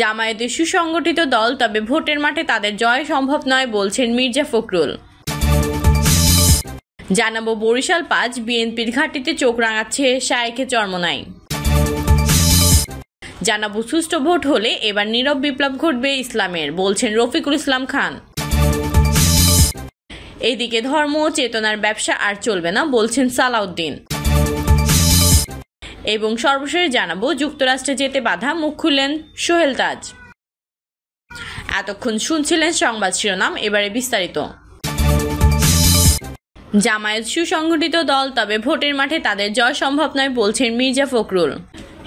জামায়াতের সুসংগঠিত দল, তবে ভোটের মাঠে তাদের জয় সম্ভব নয় বলছেন মির্জা ফখরুল। জানাবো বরিশাল ৫ বিএনপির ঘাঁটিতে চোখ রাঙাচ্ছে শায়েখে চরমোনাই। জানাবো সুষ্ঠু ভোট হলে এবার নীরব বিপ্লব ঘটবে ইসলামের, বলছেন রফিকুল ইসলাম খান। এদিকে ধর্ম ও চেতনার ব্যবসা আর চলবে না, বলছেন সালাউদ্দিন। এবং সর্বশেষ জানাবো যুক্তরাষ্ট্রে যেতে বাধা, মুখ খুললেন সোহেল তাজ। এতক্ষণ শুনছিলেন সংবাদ শিরোনাম, এবারে বিস্তারিত। জামায়াত সুসংগঠিত দল, তবে ভোটের মাঠে তাদের জয় সম্ভব নয় বলছেন মির্জা ফখরুল।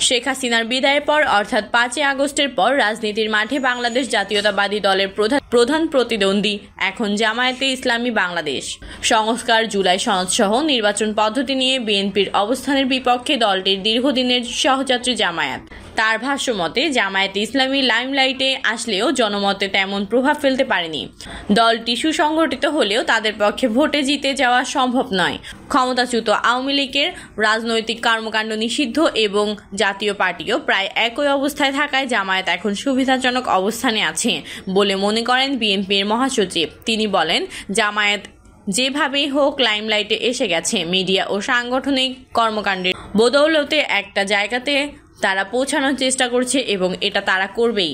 শেখ হাসিনার বিদায়ের পর অর্থাৎ ৫ই আগস্টের পর রাজনীতির মাঠে বাংলাদেশ জাতীয়তাবাদী দলের প্রধান প্রতিদ্বন্দ্বী এখন জামায়াতে ইসলামী বাংলাদেশ। সংস্কার, জুলাই সনদ সহ নির্বাচন পদ্ধতি নিয়ে বিএনপির অবস্থানের বিপক্ষে দলটির দীর্ঘদিনের সহযাত্রী জামায়াত। তার ভাষ্যমতে জামায়াতে ইসলামী লাইমলাইটে আসলেও জনমতে তেমন প্রভাব ফেলতে পারেনি। দলটি সুসংগঠিত হলেও তাদের পক্ষে ভোটে জিতে যাওয়া সম্ভব নয়। ক্ষমতাচ্যুত আওয়ামী লীগের রাজনৈতিক কর্মকাণ্ড নিষিদ্ধ এবং জাতীয় পার্টিও প্রায় একই অবস্থায় থাকায় জামায়াত এখন সুবিধাজনক অবস্থানে আছে বলে মনে করেন বিএনপির মহাসচিব। তিনি বলেন, জামায়াত যেভাবেই হোক লাইমলাইটে এসে গেছে। মিডিয়া ও সাংগঠনিক কর্মকাণ্ডের বদৌলতে একটা জায়গাতে তারা পৌঁছানোর চেষ্টা করছে এবং এটা তারা করবেই।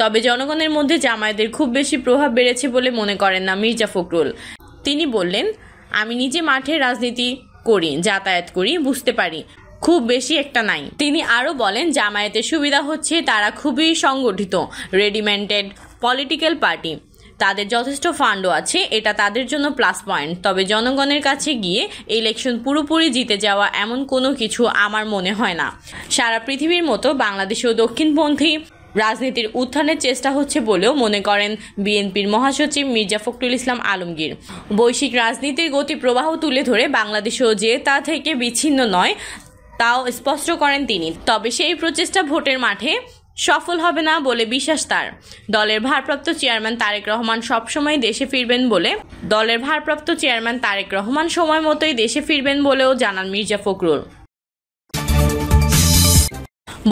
তবে জনগণের মধ্যে জামায়াতের খুব বেশি প্রভাব বেড়েছে বলে মনে করেন না মির্জা ফখরুল। তিনি বললেন, আমি নিজে মাঠে রাজনীতি করি, যাতায়াত করি, বুঝতে পারি খুব বেশি একটা নাই। তিনি আরও বলেন, জামায়াতের সুবিধা হচ্ছে তারা খুবই সংগঠিত, রেডিমেন্টেড পলিটিক্যাল পার্টি, তাদের যথেষ্ট ফান্ডও আছে, এটা তাদের জন্য প্লাস পয়েন্ট। তবে জনগণের কাছে গিয়ে ইলেকশন পুরোপুরি জিতে যাওয়া এমন কোনো কিছু আমার মনে হয় না। সারা পৃথিবীর মতো বাংলাদেশেও দক্ষিণপন্থী রাজনীতির উত্থানের চেষ্টা হচ্ছে বলেও মনে করেন বিএনপির মহাসচিব মির্জা ফখরুল ইসলাম আলমগীর। বৈশ্বিক রাজনীতির গতি প্রবাহ তুলে ধরে বাংলাদেশেও যে তা থেকে বিচ্ছিন্ন নয় তাও স্পষ্ট করেন তিনি। তবে সেই প্রচেষ্টা ভোটের মাঠে সফল হবে না বলে বিশ্বাস তার। দলের ভারপ্রাপ্ত চেয়ারম্যান তারেক রহমান সময় মতোই দেশে ফিরবেন বলেও জানান মির্জা ফখরুল।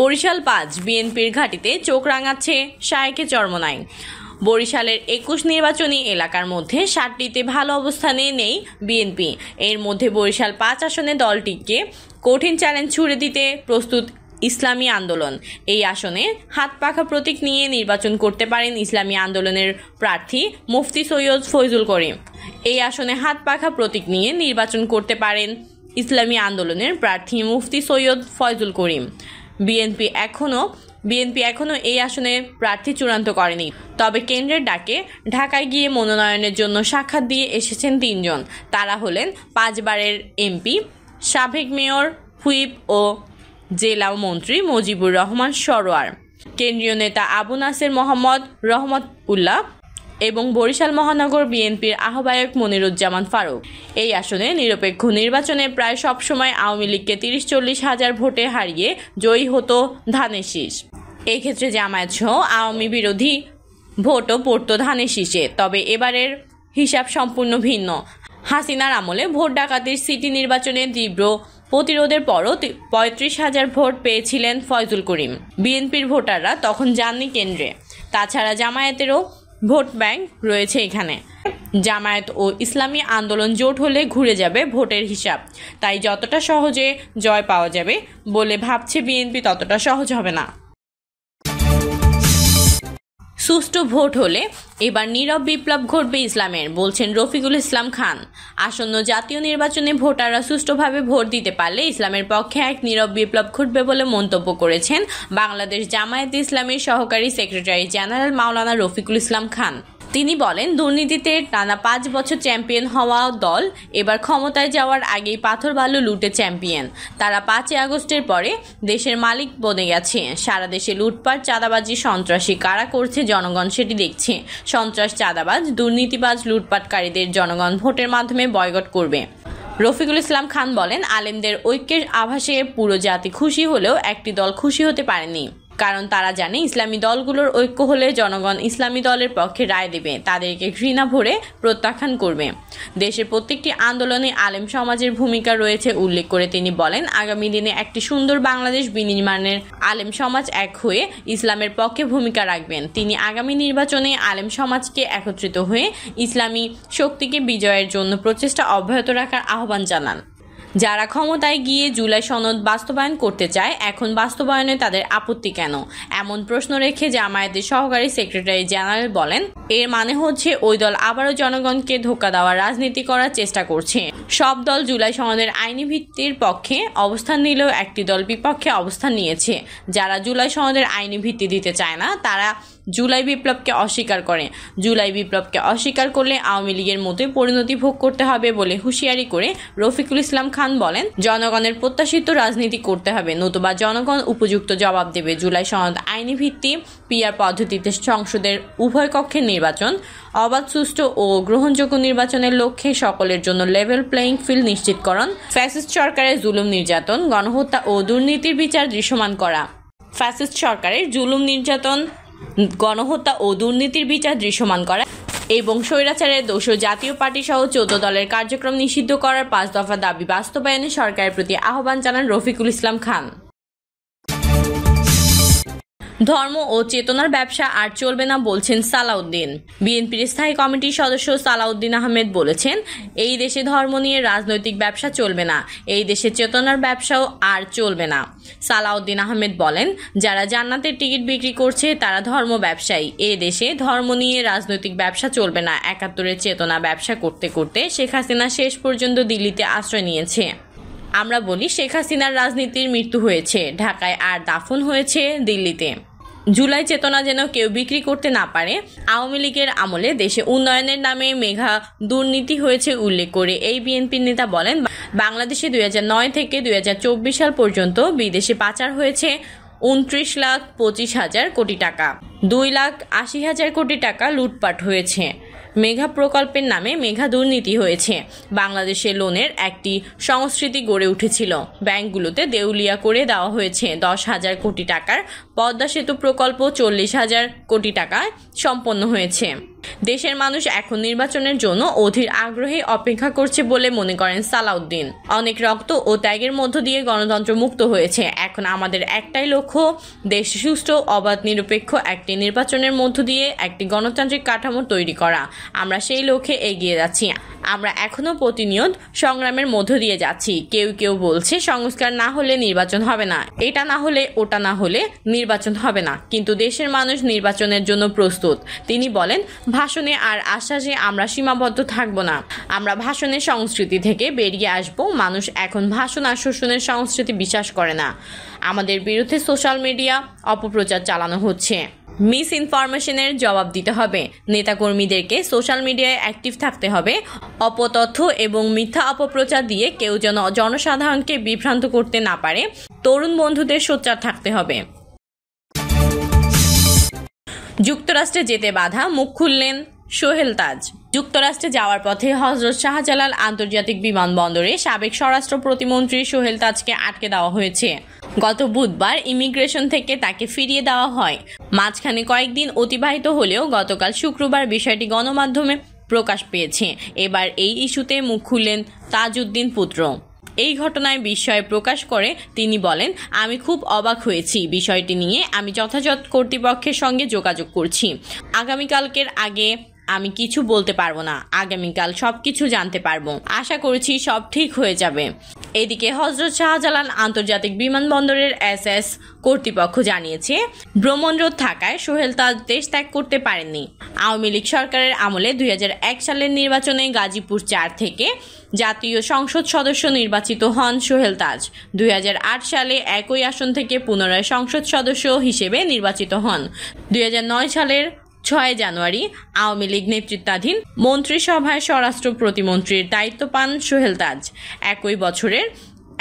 বরিশাল ৫ বিএনপির ঘাঁটিতে চোখ রাঙাচ্ছে শায়েখে চরমোনাই। বরিশালের ২১ নির্বাচনী এলাকার মধ্যে ৭টিতে ভালো অবস্থানে নেই বিএনপি। এর মধ্যে বরিশাল ৫ আসনে দলটিকে কঠিন চ্যালেঞ্জ ছুড়ে দিতে প্রস্তুত ইসলামী আন্দোলন। এই আসনে হাত পাখা প্রতীক নিয়ে নির্বাচন করতে পারেন ইসলামী আন্দোলনের প্রার্থী মুফতি সৈয়দ ফয়জুল করিম। এই আসনে হাত পাখা প্রতীক নিয়ে নির্বাচন করতে পারেন ইসলামী আন্দোলনের প্রার্থী মুফতি সৈয়দ ফয়জুল করিম। বিএনপি এখনো এই আসনে প্রার্থী চূড়ান্ত করেনি। তবে কেন্দ্রের ডাকে ঢাকায় গিয়ে মনোনয়নের জন্য সাক্ষাৎ দিয়ে এসেছেন ৩ জন। তারা হলেন 5 বারের এমপি, সাবেক মেয়র, হুইপ ও জেলা মন্ত্রী মুজিবুর রহমান সরোয়ার, কেন্দ্রীয় নেতা আবু নাসের মোহাম্মদ রহমত উল্লাহ এবং বরিশাল মহানগর বিএনপির আহ্বায়ক মনিরুজ্জামান ফারুক। এই আসনে নিরপেক্ষ নির্বাচনে প্রায় সবসময় আওয়ামী লীগকে ৩০-৪০ হাজার ভোটে হারিয়ে জয়ী হতো ধানের শীষ। এই ক্ষেত্রে জামায়াত সহ আওয়ামী বিরোধী ভোটও পড়ত ধানের শীষে। তবে এবারের হিসাব সম্পূর্ণ ভিন্ন। হাসিনার আমলে ভোট ডাকাতির সিটি নির্বাচনে তীব্র প্রতিরোধের পরও ৩৫,০০০ ভোট পেয়েছিলেন ফয়জুল করিম। বিএনপির ভোটাররা তখন যাননি কেন্দ্রে। তাছাড়া জামায়াতেরও ভোট ব্যাংক রয়েছে এখানে। জামায়াত ও ইসলামী আন্দোলন জোট হলে ঘুরে যাবে ভোটের হিসাব। তাই যতটা সহজে জয় পাওয়া যাবে বলে ভাবছে বিএনপি, ততটা সহজ হবে না। সুষ্ঠু ভোট হলে এবার নীরব বিপ্লব ঘটবে ইসলামের, বলছেন রফিকুল ইসলাম খান। আসন্ন জাতীয় নির্বাচনে ভোটাররা সুষ্ঠুভাবে ভোট দিতে পারলে ইসলামের পক্ষে এক নীরব বিপ্লব ঘটবে বলে মন্তব্য করেছেন বাংলাদেশ জামায়াতে ইসলামীর সহকারী সেক্রেটারি জেনারেল মাওলানা রফিকুল ইসলাম খান। তিনি বলেন, দুর্নীতিতে টানা 5 বছর চ্যাম্পিয়ন হওয়া দল এবার ক্ষমতায় যাওয়ার আগেই পাথর বালু লুটে চ্যাম্পিয়ন। তারা 5ই আগস্টের পরে দেশের মালিক বনে গেছে। সারা দেশে লুটপাট, চাঁদাবাজি, সন্ত্রাসী কারা করছে জনগণ সেটি দেখছে। সন্ত্রাস, চাঁদাবাজ, দুর্নীতিবাজ, লুটপাটকারীদের জনগণ ভোটের মাধ্যমে বয়কট করবে। রফিকুল ইসলাম খান বলেন, আলেমদের ঐক্যের আভাসে পুরো জাতি খুশি হলেও একটি দল খুশি হতে পারেনি। কারণ তারা জানে ইসলামী দলগুলোর ঐক্য হলে জনগণ ইসলামী দলের পক্ষে রায় দেবে, তাদেরকে ঘৃণা ভরে প্রত্যাখ্যান করবে। দেশের প্রত্যেকটি আন্দোলনে আলেম সমাজের ভূমিকা রয়েছে উল্লেখ করে তিনি বলেন, আগামী দিনে একটি সুন্দর বাংলাদেশ বিনির্মাণের আলেম সমাজ এক হয়ে ইসলামের পক্ষে ভূমিকা রাখবেন। তিনি আগামী নির্বাচনে আলেম সমাজকে একত্রিত হয়ে ইসলামী শক্তিকে বিজয়ের জন্য প্রচেষ্টা অব্যাহত রাখার আহ্বান জানান। যারা ক্ষমতায় গিয়ে জুলাই সনদ বাস্তবায়ন করতে চায়, এখন বাস্তবায়নে তাদের আপত্তি কেন, এমন প্রশ্ন রেখে জামায়াতের সহকারী সেক্রেটারি জেনারেল বলেন, এর মানে হচ্ছে ওই দল আবারও জনগণকে ধোঁকা দেওয়ার রাজনীতি করার চেষ্টা করছে। সব দল জুলাই সনদের আইনি ভিত্তির পক্ষে অবস্থান নিলেও একটি দল বিপক্ষে অবস্থান নিয়েছে। যারা জুলাই সনদের আইনি ভিত্তি দিতে চায় না, তারা জুলাই বিপ্লবকে অস্বীকার করে। জুলাই বিপ্লবকে অস্বীকার করলে আওয়ামী লীগের মতোই পরিণতি ভোগ করতে হবে বলে হুঁশিয়ারি করে রফিকুল ইসলাম খান বলেন, জনগণের প্রত্যাশিত রাজনীতি করতে হবে, নতুবা জনগণ উপযুক্ত জবাব দেবে। জুলাই সনদ আইনি ভিত্তি, পিআর পদ্ধতিতে সংসদের উভয় কক্ষের নির্বাচন, অবাধ, সুষ্ঠু ও গ্রহণযোগ্য নির্বাচনের লক্ষ্যে সকলের জন্য লেভেল প্লেয়িং ফিল্ড নিশ্চিতকরণ, ফ্যাসিস্ট সরকারের জুলুম নির্যাতন, গণহত্যা ও দুর্নীতির বিচার দৃশ্যমান করা। ফ্যাসিস্ট সরকারের জুলুম নির্যাতন, গণহত্যা ও দুর্নীতির বিচার দৃশ্যমান করা এবং স্বৈরাচারের দোষর জাতীয় পার্টি সহ 14 দলের কার্যক্রম নিষিদ্ধ করার 5 দফা দাবি বাস্তবায়নে সরকারের প্রতি আহ্বান জানান রফিকুল ইসলাম খান। ধর্ম ও চেতনার ব্যবসা আর চলবে না বলছেন সালাউদ্দিন। বিএনপির স্থায়ী কমিটির সদস্য সালাউদ্দিন আহমেদ বলেছেন, এই দেশে ধর্ম নিয়ে রাজনৈতিক ব্যবসা চলবে না, এই দেশে চেতনার ব্যবসাও আর চলবে না। সালাউদ্দিন আহমেদ বলেন, যারা জান্নাতের টিকিট বিক্রি করছে তারা ধর্ম ব্যবসায়ী। এই দেশে ধর্ম নিয়ে রাজনৈতিক ব্যবসা চলবে না। 71-এর চেতনা ব্যবসা করতে করতে শেখ হাসিনা শেষ পর্যন্ত দিল্লিতে আশ্রয় নিয়েছে। আমরা বলি, শেখ হাসিনার রাজনীতির মৃত্যু হয়েছে ঢাকায় আর দাফন হয়েছে দিল্লিতে। জুলাই চেতনা যেন কেউ বিক্রি করতে না পারে। আওয়ামী লীগের আমলে দেশে উন্নয়নের নামে মেঘা দুর্নীতি হয়েছে উল্লেখ করে এই বিএনপির নেতা বলেন, বাংলাদেশে 2009 থেকে 2024 সাল পর্যন্ত বিদেশে পাচার হয়েছে 29,25,000 কোটি টাকা, 2,80,000 কোটি টাকা লুটপাট হয়েছে। মেঘা প্রকল্পের নামে মেঘা দুর্নীতি হয়েছে। বাংলাদেশে লোনের একটি সংস্কৃতি গড়ে উঠেছিল। ব্যাংকগুলোতে দেউলিয়া করে দেওয়া হয়েছে। 10,000 কোটি টাকার পদ্মা সেতু প্রকল্প 40,000 কোটি টাকায় সম্পন্ন হয়েছে। দেশের মানুষ এখন নির্বাচনের জন্য অধীর আগ্রহে অপেক্ষা করছে বলে মনে করেন সালাউদ্দিন। অনেক রক্ত ও ত্যাগের মধ্য দিয়ে গণতন্ত্র মুক্ত হয়েছে। এখন আমাদের একটাই লক্ষ্য, দেশ সুষ্ঠু, অবাধ, নিরপেক্ষ একটি নির্বাচনের মধ্য দিয়ে একটি গণতান্ত্রিক কাঠামো তৈরি করা। আমরা সেই লক্ষ্যে এগিয়ে যাচ্ছি। আমরা এখনো প্রতিনিয়ত সংগ্রামের মধ্য দিয়ে যাচ্ছি। কেউ কেউ বলছে সংস্কার না হলে নির্বাচন হবে না, এটা না হলে ওটা না হলে নির্বাচন হবে না, কিন্তু দেশের মানুষ নির্বাচনের জন্য প্রস্তুত। তিনি বলেন, ভাষণে আর আশ্বাসে আমরা সীমাবদ্ধ থাকব না। আমরা ভাষণের সংস্কৃতি থেকে বেরিয়ে আসব। মানুষ এখন ভাষণ আর শোষণের সংস্কৃতি বিশ্বাস করে না। আমাদের বিরুদ্ধে সোশ্যাল মিডিয়া অপপ্রচার চালানো হচ্ছে। মিস ইনফরমেশনের জবাব দিতে হবে। নেতাকর্মীদেরকে সোশ্যাল মিডিয়ায় অ্যাক্টিভ থাকতে হবে। অপতথ্য এবং মিথ্যা অপপ্রচার দিয়ে কেউ যেন জনসাধারণকে বিভ্রান্ত করতে না পারে। তরুণ বন্ধুদের সোচ্চার থাকতে হবে। যুক্তরাষ্ট্রে যেতে বাধা, মুখ খুললেন সোহেল তাজ। যুক্তরাষ্ট্রে যাওয়ার পথে হযরত শাহজালাল আন্তর্জাতিক বিমানবন্দরে সাবেক স্বরাষ্ট্র প্রতিমন্ত্রী সোহেল তাজকে আটকে দেওয়া হয়েছে। গত বুধবার ইমিগ্রেশন থেকে তাকে ফিরিয়ে দেওয়া হয়। মাঝখানে কয়েকদিন অতিবাহিত হলেও গতকাল শুক্রবার বিষয়টি গণমাধ্যমে প্রকাশ পেয়েছে। এবার এই ইস্যুতে মুখ খুললেন তাজউদ্দিন পুত্র। এই ঘটনায় বিস্ময় প্রকাশ করে তিনি বলেন, আমি খুব অবাক হয়েছি। বিষয়টি নিয়ে আমি যথাযথ কর্তৃপক্ষের সঙ্গে যোগাযোগ করছি। আগামীকালকের আগে আমি কিছু বলতে পারবো না। আগামীকাল সবকিছু জানতে পারবো। আশা করছি সব ঠিক হয়ে যাবে। এদিকে হযরত শাহজালাল আন্তর্জাতিক বিমানবন্দরের এসএস কর্তৃপক্ষ জানিয়েছে, ভ্রমণরোধ থাকায় সোহেল তাজ দেশ ত্যাগ করতে পারেননি। আওয়ামী লীগ সরকারের আমলে 2001 সালের নির্বাচনে গাজীপুর 4 থেকে জাতীয় সংসদ সদস্য নির্বাচিত হন সোহেল তাজ। 2008 সালে একই আসন থেকে পুনরায় সংসদ সদস্য হিসেবে নির্বাচিত হন। 2009 সালের 6 জানুয়ারি আওয়ামী লীগ নেতৃত্বাধীন মন্ত্রিসভায় স্বরাষ্ট্র প্রতিমন্ত্রীর দায়িত্ব পান সোহেল তাজ। একই বছরের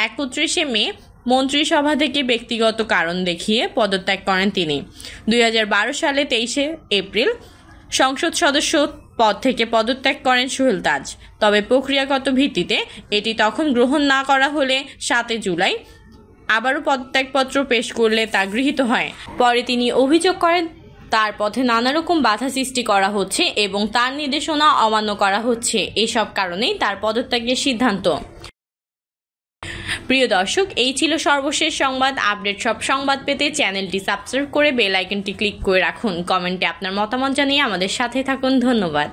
31 মে মন্ত্রিসভা থেকে ব্যক্তিগত কারণ দেখিয়ে পদত্যাগ করেন তিনি। 2012 সালে 23 এপ্রিল সংসদ সদস্য পদ থেকে পদত্যাগ করেন সোহেল তাজ। তবে প্রক্রিয়াগত ভিত্তিতে এটি তখন গ্রহণ না করা হলে 7 জুলাই আবারও পদত্যাগপত্র পেশ করলে তা গৃহীত হয়। পরে তিনি অভিযোগ করেন তার পথে নানা রকম বাধা সৃষ্টি করা হচ্ছে এবং তার নির্দেশনা অমান্য করা হচ্ছে। এসব কারণেই তার পদত্যাগের সিদ্ধান্ত। প্রিয় দর্শক, এই ছিল সর্বশেষ সংবাদ আপডেট। সব সংবাদ পেতে চ্যানেলটি সাবস্ক্রাইব করে বেল আইকনটি ক্লিক করে রাখুন। কমেন্টে আপনার মতামত জানিয়ে আমাদের সাথে থাকুন। ধন্যবাদ।